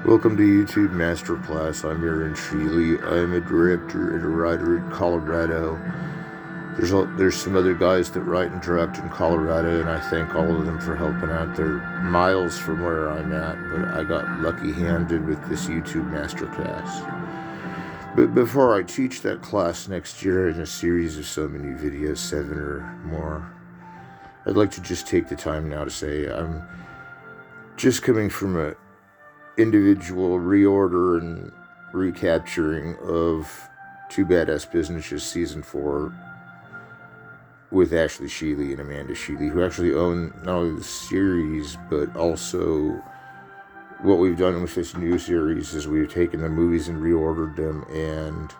Welcome to YouTube MasterClass. I'm here in Sheley. I'm a director and a writer in Colorado. There's some other guys that write and direct in Colorado, and I thank all of them for helping out. They're miles from where I'm at, but I got lucky-handed with this YouTube MasterClass. But before I teach that class next year in a series of so many videos, 7 or more, I'd like to just take the time now to say I'm just coming from a individual reorder and recapturing of Two Badass Businesses Season 4 with Ashley Sheley and Amanda Sheley, who actually own not only the series, but also what we've done with this new series is we've taken the movies and reordered them, and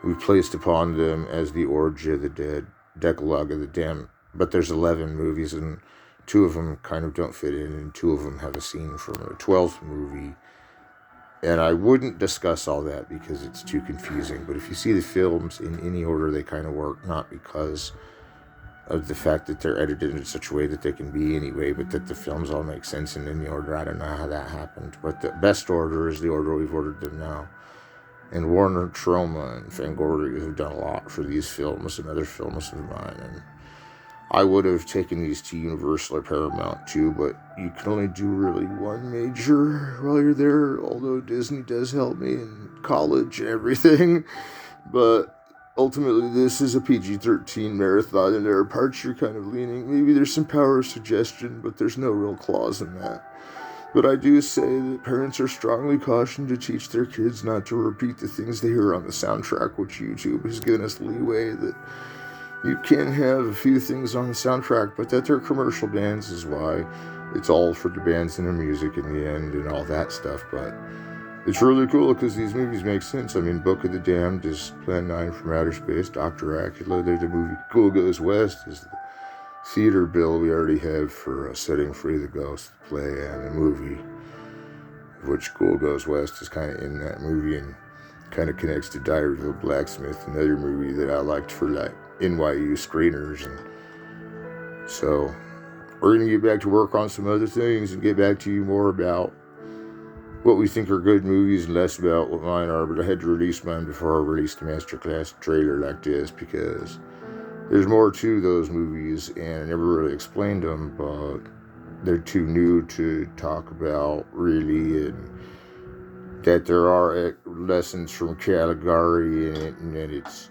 we've placed upon them as the Orgy of the Dead, Decalogue of the Damned. But there's 11 movies, and 2 of them kind of don't fit in, and 2 of them have a scene from a 12th movie. And I wouldn't discuss all that because it's too confusing. But if you see the films in any order, they kind of work, not because of the fact that they're edited in such a way that they can be anyway, but that the films all make sense in any order. I don't know how that happened. But the best order is the order we've ordered them now. And Warner, Troma, and Fangoria have done a lot for these films and other films of mine. And I would have taken these to Universal or Paramount too, but you can only do really one major while you're there, although Disney does help me in college and everything. But ultimately, this is a PG-13 marathon, and there are parts you're kind of leaning. Maybe there's some power of suggestion, but there's no real clause in that. But I do say that parents are strongly cautioned to teach their kids not to repeat the things they hear on the soundtrack, which YouTube has given us leeway that you can have a few things on the soundtrack, but that they're commercial bands is why it's all for the bands and the music in the end and all that stuff. But it's really cool because these movies make sense. I mean, Book of the Damned is Plan 9 from Outer Space. Dr. Acula, there's the movie Cool Goes West is the theater bill we already have for Setting Free the Ghost play and the movie, which Cool Goes West is kind of in that movie and kind of connects to Diary of a Blacksmith, another movie that I liked for like NYU screeners. And so we're going to get back to work on some other things and get back to you more about what we think are good movies and less about what mine are. But I had to release mine before I released a masterclass trailer like this because there's more to those movies and I never really explained them, but they're too new to talk about really, and that there are lessons from Caligari in it, and that it's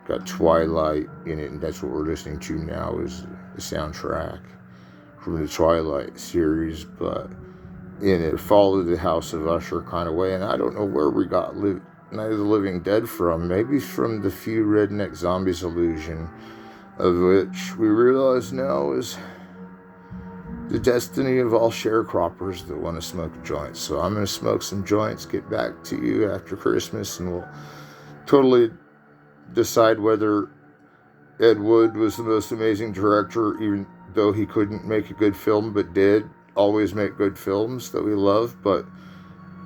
got Twilight in it, and that's what we're listening to now is the soundtrack from the Twilight series, but in it followed the House of Usher kind of way, and I don't know where we got Night of the Living Dead from, maybe from the Few Redneck Zombies illusion, of which we realize now is the destiny of all sharecroppers that want to smoke joints. So I'm going to smoke some joints, get back to you after Christmas, and we'll totally decide whether Ed Wood was the most amazing director, even though he couldn't make a good film, but did always make good films that we love. But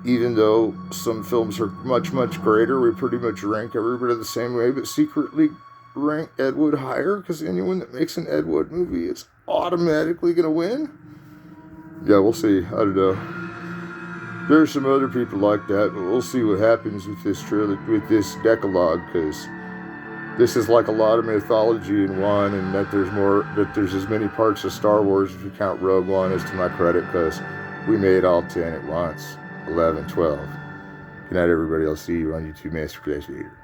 even though some films are much, much greater, we pretty much rank everybody the same way, but secretly rank Ed Wood higher, because anyone that makes an Ed Wood movie is automatically going to win? Yeah, we'll see. I don't know. There's some other people like that, but we'll see what happens with this trailer, with this Decalogue, because this is like a lot of mythology in one, and that there's as many parts of Star Wars, if you count Rogue One, as to my credit, because we made all 10 at once, 11, 12. Good night, everybody. I'll see you on YouTube Masterclass later.